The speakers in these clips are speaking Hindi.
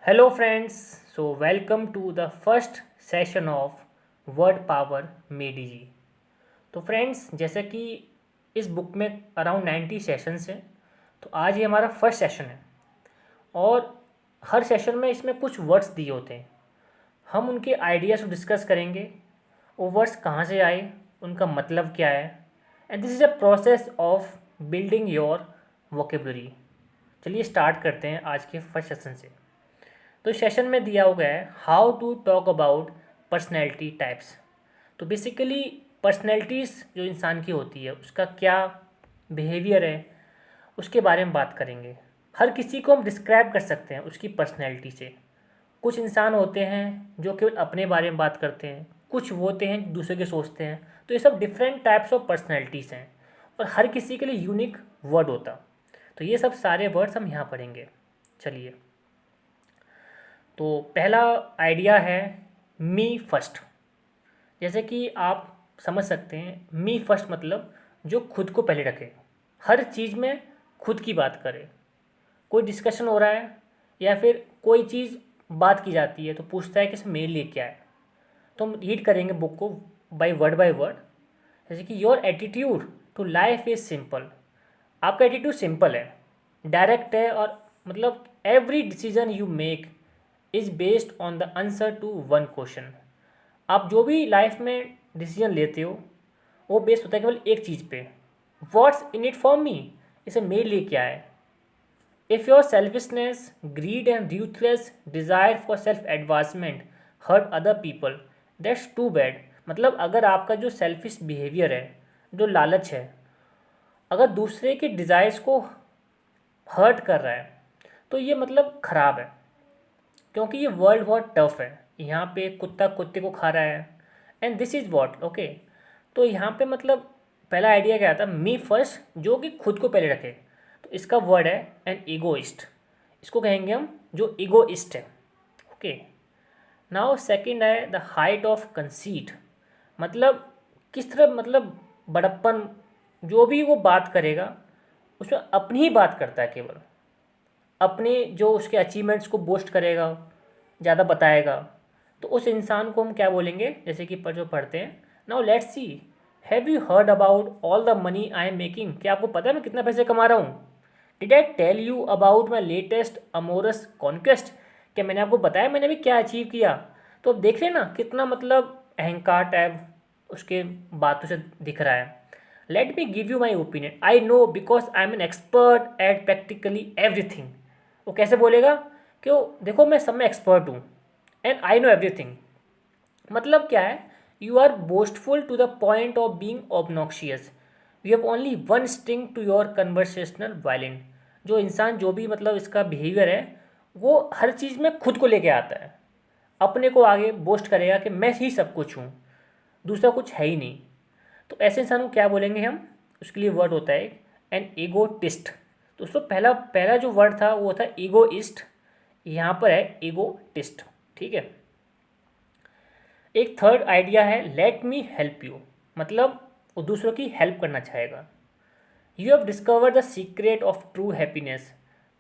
Hello friends, so welcome to the first session of word power made easy. तो फ्रेंड्स, जैसे कि इस बुक में अराउंड 90 सेशंस हैं, तो आज ये हमारा फर्स्ट सेशन है। और हर सेशन में इसमें कुछ वर्ड्स दिए होते हैं, हम उनके आइडियाज़ को डिस्कस करेंगे। वो वर्ड्स कहाँ से आए, उनका मतलब क्या है, and this is a process of building your vocabulary. चलिए स्टार्ट करते हैं आज के फर्स्ट सेशन से। तो सेशन में दिया हुआ है how to talk about personality types. तो बेसिकली पर्सनैलिटीज़ जो इंसान की होती है उसका क्या बिहेवियर है उसके बारे में बात करेंगे। हर किसी को हम डिस्क्राइब कर सकते हैं उसकी पर्सनैलिटी से। कुछ इंसान होते हैं जो केवल अपने बारे में बात करते हैं, कुछ वो होते हैं दूसरे के सोचते हैं। तो ये सब डिफरेंट टाइप्स ऑफ पर्सनैलिटीज़ हैं और हर किसी के लिए यूनिक वर्ड होता। तो ये सब सारे वर्ड्स हम यहाँ पढ़ेंगे। चलिए, तो पहला आइडिया है मी फर्स्ट। जैसे कि आप समझ सकते हैं, मी फर्स्ट मतलब जो खुद को पहले रखे, हर चीज़ में खुद की बात करे। कोई डिस्कशन हो रहा है या फिर कोई चीज़ बात की जाती है तो पूछता है कि इसमें मेरे लिए क्या है। तो हम रीड करेंगे बुक को बाय वर्ड। जैसे कि your attitude to life is simple. आपका एटीट्यूड सिंपल है, डायरेक्ट है, और मतलब every decision you make is based on the answer to one question. आप जो भी लाइफ में डिसीजन लेते हो वो बेस्ड होता है केवल एक चीज़ पे, what's in it for me, इसे मेरे लिए क्या है। If your selfishness, greed and ruthless desire for self advancement hurt other people, that's too bad. मतलब अगर आपका जो सेल्फिश बिहेवियर है, जो लालच है, अगर दूसरे के डिज़ायर्स को हर्ट कर रहा है तो ये मतलब ख़राब है, क्योंकि ये वर्ल्ड बहुत टफ है। यहाँ पे कुत्ता कुत्ते को खा रहा है, and this is what okay. तो यहाँ पे मतलब पहला आइडिया क्या आता, मी फर्स्ट, जो कि खुद को पहले रखे। तो इसका वर्ड है एन ईगोइस्ट। इसको कहेंगे हम जो ईगोइस्ट है। ओके, नाउ सेकंड है द हाइट ऑफ कंसीट। मतलब किस तरह, मतलब बड़प्पन, जो भी वो बात करेगा उसमें अपनी ही बात करता है, केवल अपने जो उसके अचीवमेंट्स को बोस्ट करेगा, ज़्यादा बताएगा। तो उस इंसान को हम क्या बोलेंगे, जैसे कि जो पढ़ते हैं, now let's see, have you heard about all the money I am making. क्या आपको पता है मैं कितना पैसे कमा रहा हूँ। Did I tell you about my latest amorous conquest. क्या मैंने आपको बताया मैंने अभी क्या अचीव किया। तो अब देख रहे हैं ना कितना मतलब अहंकार टाइप उसके बातों से दिख रहा है। Let me give you my opinion, I know because I am an expert at practically everything. वो कैसे बोलेगा कि वो देखो मैं सब में एक्सपर्ट हूँ, एंड आई नो एवरीथिंग। मतलब क्या है, you are boastful to the point of being obnoxious. You have only one string to your conversational violin. जो इंसान जो भी मतलब इसका बिहेवियर है, वो हर चीज़ में खुद को लेके आता है, अपने को आगे बोस्ट करेगा कि मैं ही सब कुछ हूँ, दूसरा कुछ है ही नहीं। तो ऐसे इंसान को क्या बोलेंगे हम, उसके लिए वर्ड होता है एन ईगोटिस्ट। तो उसको पहला पहला जो वर्ड था वो था ईगोइस्ट, यहाँ पर है ईगोटिस्ट। ठीक है। एक थर्ड आइडिया है लेट मी हेल्प यू। मतलब वो दूसरों की हेल्प करना चाहेगा। You have discover the secret of true happiness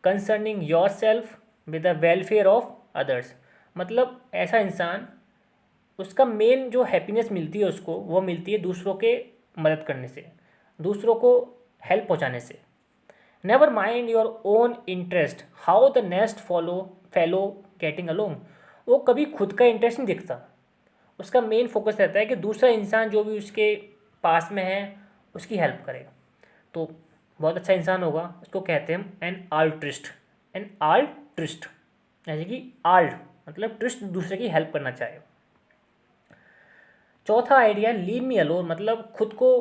concerning your self with the welfare of others. मतलब ऐसा इंसान, उसका मेन जो हैप्पीनेस मिलती है उसको, वो मिलती है दूसरों के मदद करने से, दूसरों को हेल्प पहुंचाने से। Never mind your own interest how the next fellow getting along. वो कभी खुद का इंटरेस्ट नहीं दिखता, उसका मेन फोकस रहता है कि दूसरा इंसान जो भी उसके पास में है उसकी हेल्प करे। तो बहुत अच्छा इंसान होगा, उसको कहते हैं हम एन आल्ट्रिस्ट। एन आल्ट्रिस्ट जैसे कि आल्ट मतलब ट्रिस्ट, दूसरे की हेल्प करना चाहे। चौथा आइडिया लीव मी अलोन, मतलब खुद को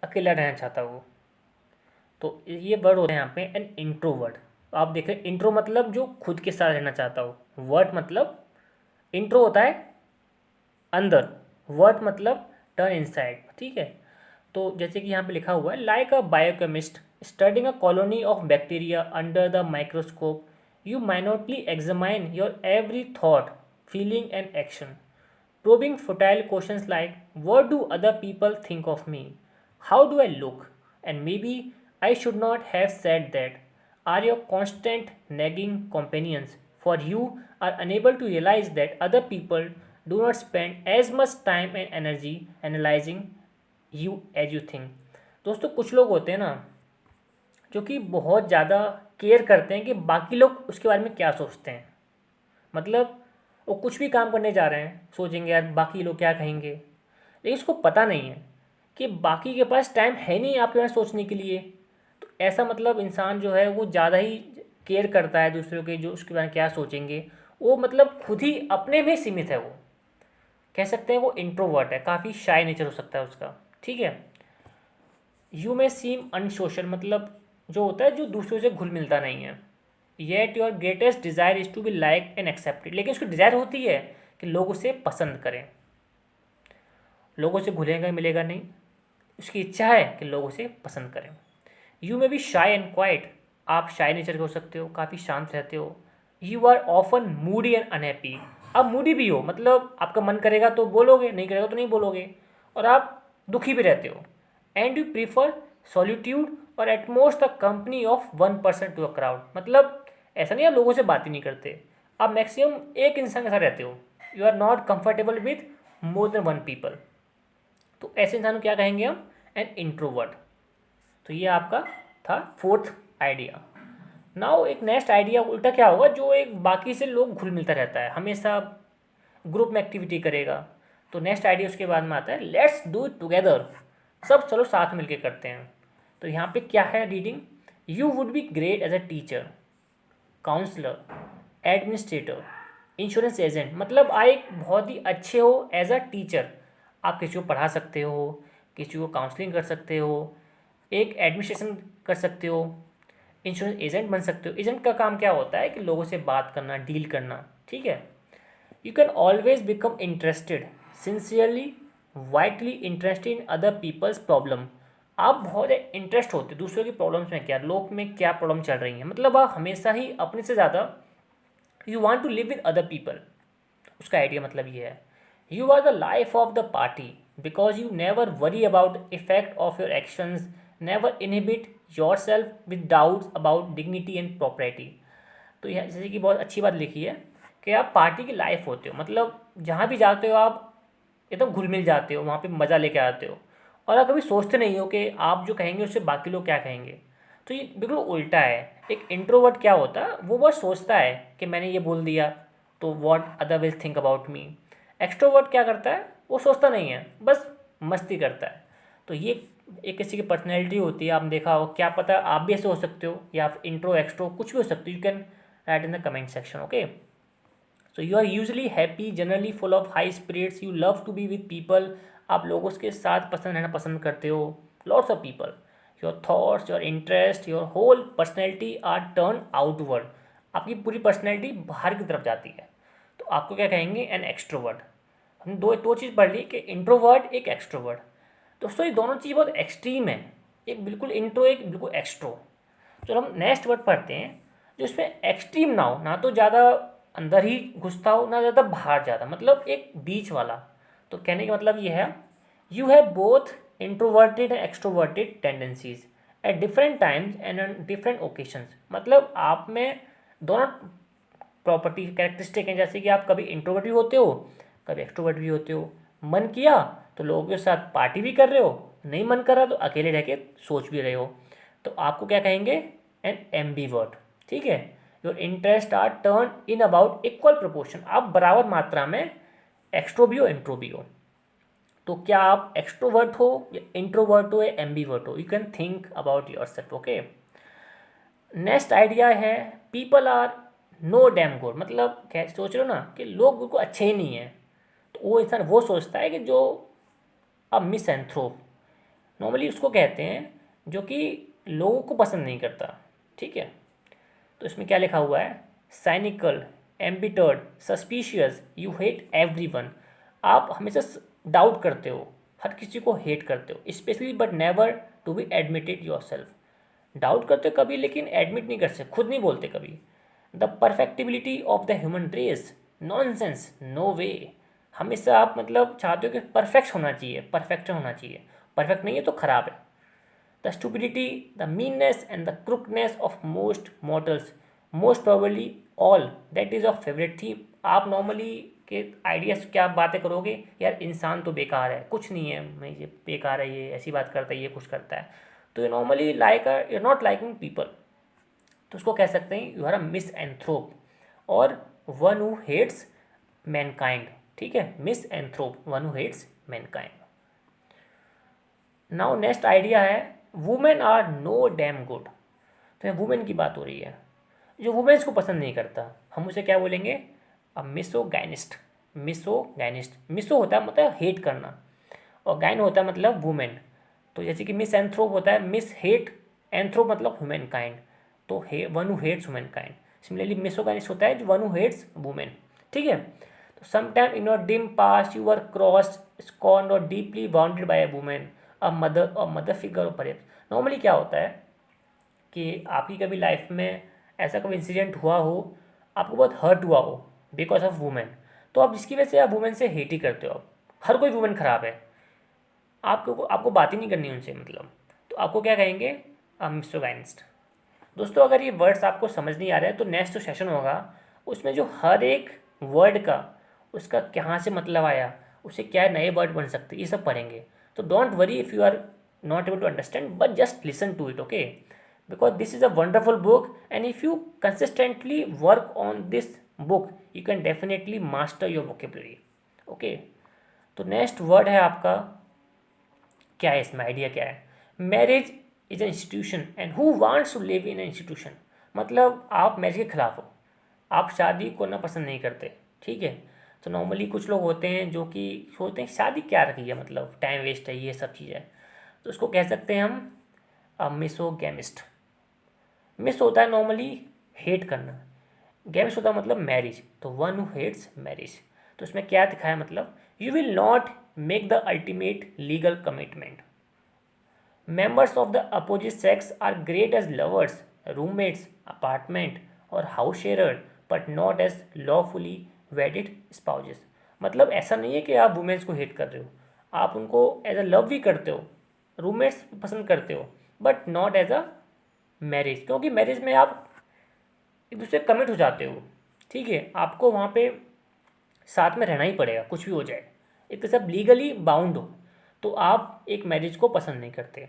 अकेला रहना चाहता वो। तो ये वर्ड होते हैं यहाँ पे एन इंट्रोवर्ट। तो आप देख रहे हैं इंट्रो मतलब जो खुद के साथ रहना चाहता हो, वर्ट मतलब इंट्रो होता है अंदर, वर्ट मतलब टर्न इनसाइड। ठीक है। तो जैसे कि यहाँ पे लिखा हुआ है like a biochemist studying a colony of bacteria under the microscope, you minutely examine your every thought, feeling and action, probing futile questions like what do other people think of me, how do I look, and maybe I should not have said that, are your constant nagging companions for you are unable to realize that other people do not spend as much time and energy analyzing you as you think. दोस्तों कुछ लोग होते हैं ना जो कि बहुत ज़्यादा केयर करते हैं कि बाकी लोग उसके बारे में क्या सोचते हैं। मतलब वो कुछ भी काम करने जा रहे हैं सोचेंगे यार बाकी लोग क्या कहेंगे, लेकिन उसको पता नहीं है कि बाकी के पास टाइम है नहीं आपके पास सोचने के लिए। तो ऐसा मतलब इंसान जो है वो ज़्यादा ही केयर करता है दूसरों के, जो उसके बारे में क्या सोचेंगे। वो मतलब खुद ही अपने में सीमित है, वो कह सकते हैं वो इंट्रोवर्ट है, काफ़ी शाय नेचर हो सकता है उसका। ठीक है। यू में सीम अनसोशल, मतलब जो होता है जो दूसरों से घुल मिलता नहीं है। Yet your greatest desire is to be like and accepted, लेकिन उसकी डिज़ायर होती है कि लोग उसे पसंद करें। लोगों से घुलेगा मिलेगा नहीं, उसकी इच्छा है कि लोग उसे पसंद करें। यू में बी शाई एंड क्वाइट, आप शाई नेचर के हो सकते हो, काफ़ी शांत रहते हो। You are often moody and unhappy, आप मूडी भी हो, मतलब आपका मन करेगा तो बोलोगे, नहीं करेगा तो नहीं बोलोगे, और आप दुखी भी रहते हो। And you prefer solitude or at most the company of 1% to a crowd, मतलब ऐसा नहीं आप लोगों से बात ही नहीं करते, आप मैक्सिमम एक इंसान के साथ रहते हो। You are not comfortable with more than 1 people, तो ऐसे इंसान को क्या कहेंगे हम, एन इंट्रोवर्ट। तो ये आपका था फोर्थ आइडिया। नाउ एक नेक्स्ट आइडिया उल्टा क्या होगा, जो एक बाकी से लोग घुल मिलता रहता है, हमेशा ग्रुप में एक्टिविटी करेगा। तो नेक्स्ट आइडिया उसके बाद में आता है लेट्स डू इट टुगेदर, सब चलो साथ मिलके करते हैं। तो यहाँ पे क्या है reading, you would be great as a teacher, counsellor, administrator, insurance agent, मतलब आप एक बहुत ही अच्छे हो एज अ टीचर, आप किसी को पढ़ा सकते हो, किसी को काउंसलिंग कर सकते हो, एक एडमिनिस्ट्रेशन कर सकते हो, इंश्योरेंस एजेंट बन सकते हो। एजेंट का काम क्या होता है कि लोगों से बात करना, डील करना। ठीक है। You can always become interested, sincerely, vitally interested in other peoples problem, आप बहुत इंटरेस्ट होते हो दूसरों की प्रॉब्लम्स में, क्या लोग में क्या प्रॉब्लम चल रही है, मतलब आप हमेशा ही अपने से ज़्यादा you want to live with other people, उसका आइडिया मतलब ये है। You are the life of the party because you never worry about effect of your actions, never inhibit yourself with doubts about dignity and property. तो यह जैसे कि बहुत अच्छी बात लिखी है कि आप पार्टी की लाइफ होते हो, मतलब जहाँ भी जाते हो आप एकदम घुल मिल जाते हो, वहाँ पे मज़ा लेके आते हो, और आप कभी सोचते नहीं हो कि आप जो कहेंगे उससे बाकी लोग क्या कहेंगे। तो ये बिल्कुल उल्टा है। एक इंट्रोवर्ट क्या होता है, वो बस सोचता है कि मैंने ये बोल दिया तो what other will think about me. Extrovert क्या करता है, वो सोचता नहीं है, बस मस्ती करता है। तो ये एक किसी की पर्सनैलिटी होती है, आपने देखा हो, क्या पता आप भी ऐसे हो सकते हो, या आप इंट्रो एक्सट्रो कुछ भी हो सकते हो। You can write in the comment section. Okay, so you are usually happy, generally full of high spirits, you love to be with people, आप लोगों के साथ पसंद रहना पसंद करते हो, lots of people. Your thoughts, your interest, your whole personality are turn outward, आपकी पूरी पर्सनैलिटी बाहर की तरफ जाती है। तो आपको क्या कहेंगे, एन एक्सट्रोवर्ट। हमने दो चीज़ पढ़ ली कि इंट्रोवर्ट एक एक्सट्रोवर्ट। दोस्तों ये दोनों चीज़ बहुत एक्सट्रीम है, एक बिल्कुल इंट्रो एक बिल्कुल एक्सट्रो। तो हम नेक्स्ट वर्ड पढ़ते हैं जो इसमें एक्सट्रीम ना हो, ना तो ज़्यादा अंदर ही घुसता हो ना ज़्यादा बाहर ज़्यादा, मतलब एक बीच वाला। तो कहने का मतलब ये है, you have both introverted and extroverted tendencies at different times and on different occasions, मतलब आप में दोनों प्रॉपर्टी कैरेक्टरिस्टिक हैं, जैसे कि आप कभी इंट्रोवर्ट भी होते हो, कभी एक्सट्रोवर्ट भी होते हो। मन किया तो लोगों के साथ पार्टी भी कर रहे हो, नहीं मन कर रहा तो अकेले रह के सोच भी रहे हो। तो आपको क्या कहेंगे, एन एम्बीवर्ट। ठीक है। Your interest are turn in about equal proportion, आप बराबर मात्रा में एक्सट्रो भी हो इंट्रो भी हो। तो क्या आप एक्सट्रोवर्ट हो या इंट्रोवर्ट हो या एम्बीवर्ट हो, you can think about yourself. Okay, next idea है people are no damn good, मतलब क्या सोच रहे हो ना कि लोग बिल्कुल अच्छे ही नहीं हैं। तो वो इंसान वो सोचता है कि जो अब मिसएंथ्रोप नॉर्मली उसको कहते हैं, जो कि लोगों को पसंद नहीं करता। ठीक है। तो इसमें क्या लिखा हुआ है, cynical, एम्बिटर्ड, suspicious, you hate everyone, आप हमेशा डाउट करते हो, हर किसी को हेट करते हो, specially but never to be admitted yourself, doubt करते हो कभी लेकिन एडमिट नहीं कर सकते, खुद नहीं बोलते कभी। The perfectibility of the human race, nonsense, no way, हमेशा आप मतलब चाहते हो कि परफेक्ट होना चाहिए, परफेक्ट होना चाहिए, परफेक्ट नहीं है तो खराब है। The stupidity, the meanness and the crookedness of most models, most probably all, that is of favourite theme. आप नॉर्मली के आइडियाज़ क्या बातें करोगे, यार इंसान तो बेकार है, कुछ नहीं है, मैं ये बेकार है, ये ऐसी बात करता है, ये कुछ करता है, तो ये normally like you not liking people, तो उसको कह सकते हैं you are a misanthrope और वन हु हेट्स मैनकाइंड। ठीक है, misanthrope, one who hates mankind. Now next idea है women are no damn good. तो यहाँ वुमेन की बात हो रही है, जो वुमेन्स को पसंद नहीं करता, हम उसे क्या बोलेंगे, अब मिसोगाइनिस्ट। मिसोगाइनिस्ट, मिसो होता है मतलब हेट करना, और गाइन होता है मतलब वुमेन। तो जैसे कि मिस एंथ्रोप होता है मिस हेट, एंथ्रोप मतलब ह्यूमन काइंड, तो one who hates humankind. Similarly misogynist होता है जो वन हु हेट्स वुमेन। ठीक है, तो sometime in your dim past you are crossed, scorned और deeply bounded by a women, a mother figure और परेप्स। नॉर्मली क्या होता है कि आपकी कभी लाइफ में ऐसा कोई इंसिडेंट हुआ हो, आपको बहुत हर्ट हुआ हो बिकॉज ऑफ वुमेन, तो आप जिसकी वजह से आप वुमेन से हेट ही करते हो। आप हर कोई वुमेन ख़राब है, आपको आपको बात ही नहीं करनी उनसे, मतलब तो आपको क्या कहेंगे, मिसोगाइनिस्ट। दोस्तों अगर ये वर्ड्स आपको समझ नहीं आ रहे हैं तो नेक्स्ट जो सेशन होगा उसमें जो हर एक वर्ड का उसका कहाँ से मतलब आया, उसे क्या नए वर्ड बन सकते, ये सब पढ़ेंगे। तो don't worry if you are not able to understand, but just listen to it, okay, because this is a wonderful book and if you consistently work on this book you can definitely master your vocabulary. Okay, तो नेक्स्ट वर्ड है आपका, क्या है इसमें आइडिया क्या है, marriage is an institution and who wants to live in institution. मतलब आप मैरिज के खिलाफ हो, आप शादी को ना पसंद नहीं करते। ठीक है, तो नॉर्मली कुछ लोग होते हैं जो कि सोचते हैं शादी क्या रखी है, मतलब टाइम वेस्ट है, ये सब चीज़ें, तो उसको कह सकते हैं हम मिसोगैमिस्ट। मिस होता है नॉर्मली हेट करना, गैमिस्ट होता है मतलब मैरिज, तो वन हु हेट्स मैरिज। तो इसमें क्या दिखाया, मतलब you will not make the ultimate legal commitment. Members of the opposite sex are great as lovers, roommates, apartment और house sharer, but not as lawfully wedded spouses। मतलब ऐसा नहीं है कि आप वुमेन्स को हेट कर रहे हो, आप उनको एज अ लव भी करते हो, रूममेट्स पसंद करते हो, but not as a marriage, क्योंकि मैरिज में आप एक दूसरे कमिट हो जाते हो। ठीक है, आपको वहाँ पे साथ में रहना ही पड़ेगा, कुछ भी हो जाए, एक तो सब लीगली बाउंड हो, तो आप एक मैरिज को पसंद नहीं करते।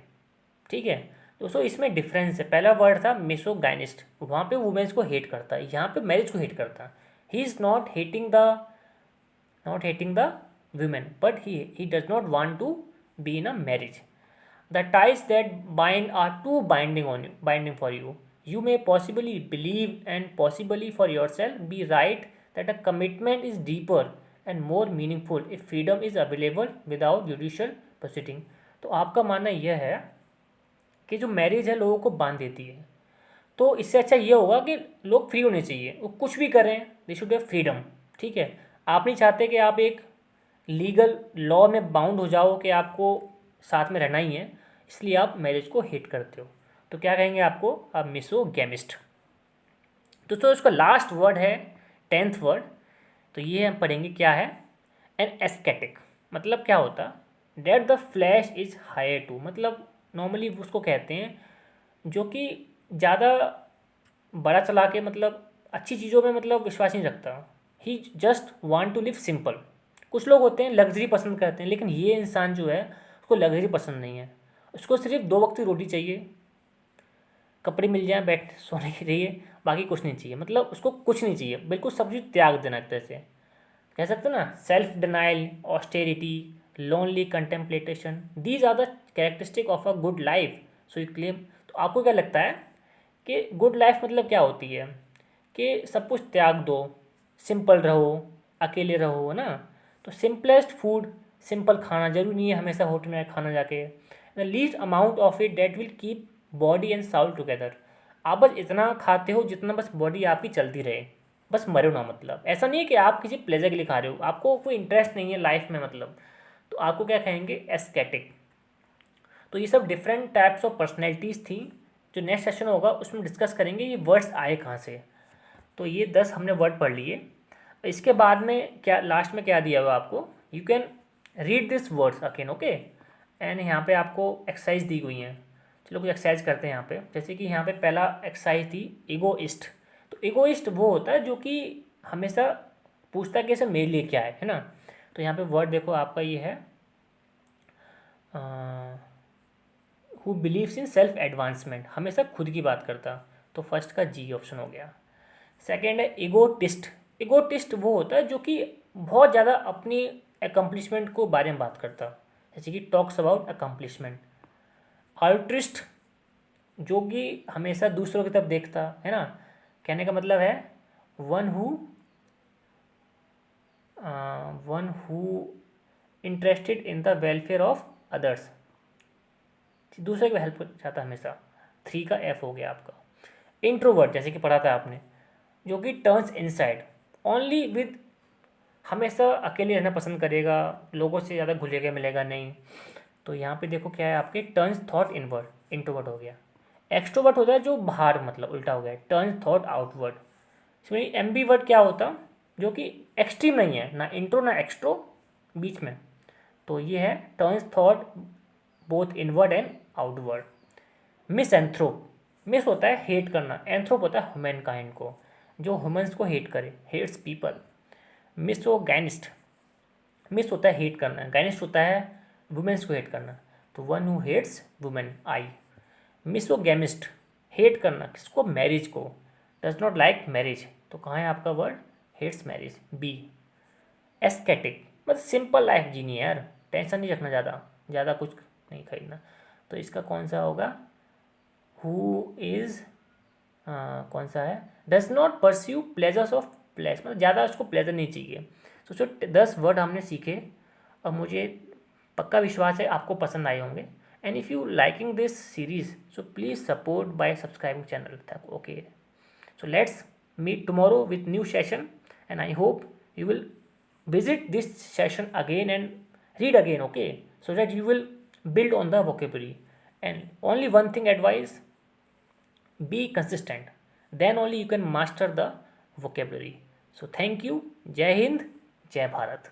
ठीक है दोस्तों, इसमें डिफरेंस है, पहला वर्ड था मिसोगाइनिस्ट, वहाँ पे वुमेन्स को हेट करता है, यहाँ पे मैरिज को हेट करता है। He is not hating the women, but he does not want to be in a marriage. The ties that bind are too binding for you. You may possibly believe and possibly for yourself be right that a commitment is deeper and more meaningful if freedom is available without judicial proceeding. तो आपका मानना यह है कि जो मैरिज है लोगों को बांध देती है, तो इससे अच्छा ये होगा कि लोग फ्री होने चाहिए, वो कुछ भी करें, दे शुड हैव फ्रीडम। ठीक है, आप नहीं चाहते कि आप एक लीगल लॉ में बाउंड हो जाओ कि आपको साथ में रहना ही है, इसलिए आप मैरिज को हेट करते हो, तो क्या कहेंगे आपको, आप मिसोगैमिस्ट। दोस्तों उसका लास्ट वर्ड है 10th वर्ड, तो ये हम पढ़ेंगे क्या है, एन एस्केटिक। मतलब क्या होता, that the flesh is higher to, मतलब नॉर्मली उसको कहते हैं जो कि ज़्यादा बड़ा चला के मतलब अच्छी चीज़ों में मतलब विश्वास नहीं रखता, he just want to live simple. कुछ लोग होते हैं लग्जरी पसंद करते हैं, लेकिन ये इंसान जो है उसको लग्जरी पसंद नहीं है, उसको सिर्फ 2 वक्त की रोटी चाहिए, कपड़े मिल जाएं बैठ सोने के लिए, बाकी कुछ नहीं चाहिए, मतलब उसको कुछ नहीं चाहिए, बिल्कुल सब चीज़ त्याग देना एक तरह से कह सकते हैं ना। Self denial, austerity, lonely contemplation, these are the characteristic of a good life, so you claim. तो आपको क्या लगता है कि गुड लाइफ मतलब क्या होती है, कि सब कुछ त्याग दो, सिंपल रहो, अकेले रहो, है ना। तो सिंपलेस्ट फूड, सिंपल खाना, जरूरी नहीं है हमेशा होटल में खाना जाके, the least amount of it that will keep body and soul together. आप बस इतना खाते हो जितना बस बॉडी आपकी चलती रहे, बस मरो ना, मतलब ऐसा नहीं है कि आप किसी प्लेजर के लिए खा रहे हो, आपको कोई इंटरेस्ट नहीं है लाइफ में, मतलब तो आपको क्या कहेंगे, एस्केटिक। तो ये सब डिफरेंट टाइप्स ऑफ पर्सनैलिटीज़ थी, जो नेक्स्ट सेशन होगा उसमें डिस्कस करेंगे ये वर्ड्स आए कहाँ से। तो ये 10 हमने वर्ड पढ़ लिए, इसके बाद में क्या लास्ट में क्या दिया हुआ आपको, you can read this words again, okay. And यहाँ पे आपको एक्सरसाइज दी हुई हैं, चलो कुछ एक्सरसाइज करते हैं यहाँ पे। जैसे कि यहाँ पे पहला एक्सरसाइज थी ईगोइस्ट, तो इगोइस्ट वो होता है जो कि हमेशा पूछता है कि ऐसा मेरे लिए क्या है ना। तो यहाँ पे वर्ड देखो आपका ये है who believes in self advancement, हमेशा खुद की बात करता। तो फर्स्ट का जी ऑप्शन हो गया। सेकेंड है इगोटिस्ट। इगोटिस्ट वो होता है जो कि बहुत ज़्यादा अपनी अकम्पलिशमेंट को बारे में बात करता, जैसे कि टॉक्स अबाउट अकम्पलिशमेंट। अल्ट्रिस्ट जो कि हमेशा दूसरों की तरफ देखता है ना, कहने का मतलब है one who interested in the welfare of others, दूसरे की हेल्प चाहता हमेशा। थ्री का एफ हो गया आपका। इंट्रोवर्ट जैसे कि पढ़ा था आपने, जो कि टर्न्स इनसाइड ओनली विद, हमेशा अकेले रहना पसंद करेगा, लोगों से ज़्यादा घुलेगा मिलेगा नहीं। तो यहाँ पे देखो क्या है आपके, टर्न्स थॉट इनवर्ड, इंट्रोवर्ट हो गया। एक्सट्रोवर्ट होता है जो बाहर, मतलब उल्टा हो गया, टर्न्स थॉट आउटवर्ड। इसमें एम्बी वर्ड क्या होता, जो कि एक्सट्रीम नहीं है, ना इंट्रो ना एक्सट्रो, बीच में। तो ये है turns thought both inward and outward. Miss एंथ्रोप, miss होता है हेट करना, एंथ्रोप होता है ह्यूमन काइंड को, जो ह्यूमंस को हेट करे, हेट्स पीपल। मिसोगैनिस्ट, मिस होता है हेट करना, गाइनिस्ट होता है वुमेन्स को हेट करना, तो वन हु हेट्स वुमेन, आई। मिसोगैमिस्ट, हेट करना किसको, मैरिज को, डज नॉट लाइक मैरिज, तो कहाँ है आपका वर्ड, हेट्स मैरिज, बी। एस्केटिक मतलब सिंपल लाइफ जीनी है यार, टेंशन नहीं रखना, ज़्यादा ज़्यादा कुछ नहीं खरीदना। तो इसका कौन सा होगा, हु इज़, कौन सा है, does not pursue pleasures of place, मतलब ज़्यादा उसको प्लेजर नहीं चाहिए। सोचो 10 वर्ड हमने सीखे, और मुझे पक्का विश्वास है आपको पसंद आए होंगे। And if you liking this series so please support by subscribing channel तक, okay. So let's meet tomorrow with new session, and I hope you will visit this session again and read again, okay, so that you will build on the vocabulary. And only one thing advice, be consistent, then only you can master the vocabulary. So thank you, jai hind, jai bharat.